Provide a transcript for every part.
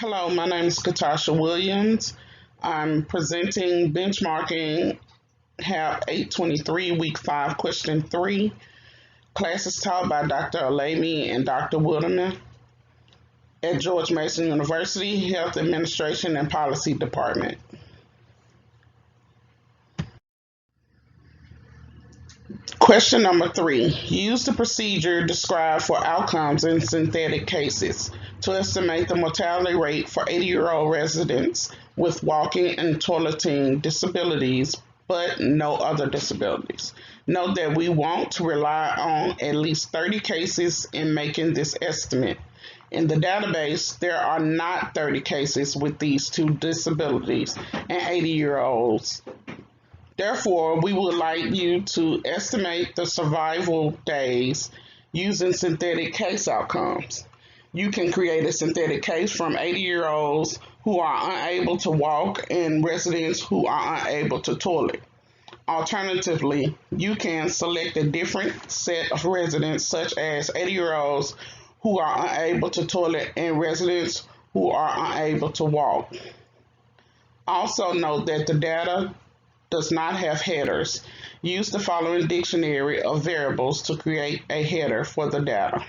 Hello, my name is Katasha Williams. I'm presenting benchmarking HAP 823, Week 5, Question 3. Class is taught by Dr. Alamy and Dr. Wilderman at George Mason University, Health Administration and Policy Department. Question number 3. Use the procedure described for outcomes in synthetic cases to estimate the mortality rate for 80-year-old residents with walking and toileting disabilities, but no other disabilities. Note that we want to rely on at least 30 cases in making this estimate. In the database, there are not 30 cases with these two disabilities and 80-year-olds. Therefore, we would like you to estimate the survival days using synthetic case outcomes. You can create a synthetic case from 80-year-olds who are unable to walk and residents who are unable to toilet. Alternatively, you can select a different set of residents, such as 80-year-olds who are unable to toilet and residents who are unable to walk. Also note that the data does not have headers. Use the following dictionary of variables to create a header for the data.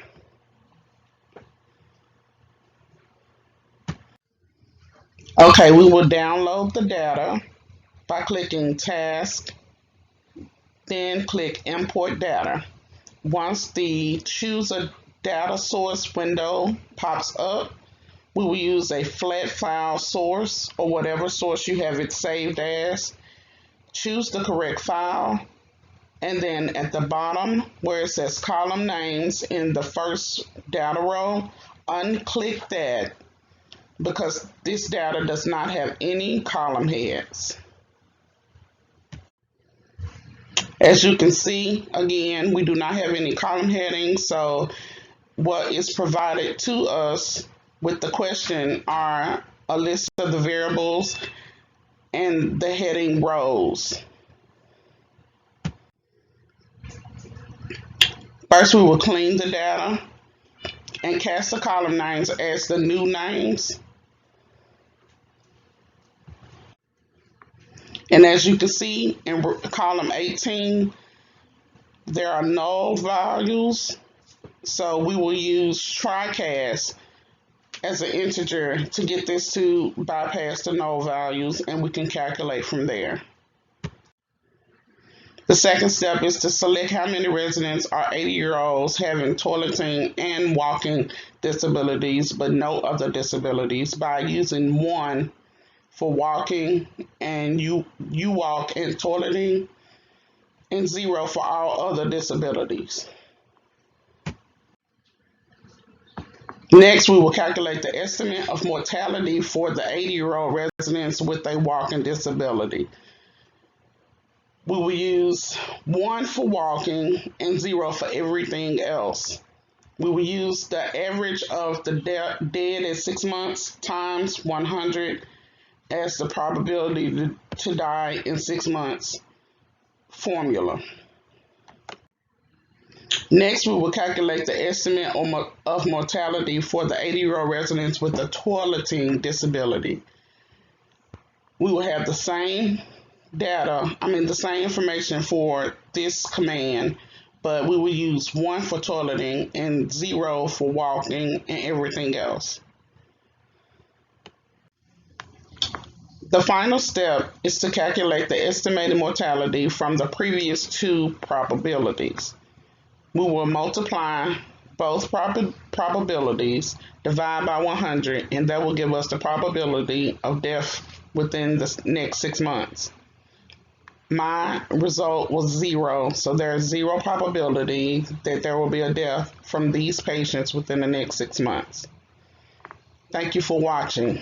Okay, we will download the data by clicking Task, then click Import Data. Once the Choose a Data Source window pops up, we will use a flat file source or whatever source you have it saved as. Choose the correct file, and then at the bottom where it says column names in the first data row, unclick that because this data does not have any column heads. As you can see, again, we do not have any column headings, so what is provided to us with the question are a list of the variables and the heading rows. First, we will clean the data and cast the column names as the new names. And as you can see in column 18, there are null values, so we will use try-cast as an integer to get this to bypass the null values, and we can calculate from there. The second step is to select how many residents are 80-year-olds having toileting and walking disabilities, but no other disabilities, by using 1 for walking and you walk and toileting, and 0 for all other disabilities. Next, we will calculate the estimate of mortality for the 80-year-old residents with a walking disability. We will use 1 for walking and 0 for everything else. We will use the average of the dead at 6 months times 100 as the probability to die in 6 months formula. Next, we will calculate the estimate of mortality for the 80-year-old residents with a toileting disability. We will have the same the same information for this command, but we will use 1 for toileting and 0 for walking and everything else. The final step is to calculate the estimated mortality from the previous 2 probabilities. We will multiply both probabilities, divide by 100, and that will give us the probability of death within the next 6 months. My result was 0, so there is 0 probability that there will be a death from these patients within the next 6 months. Thank you for watching.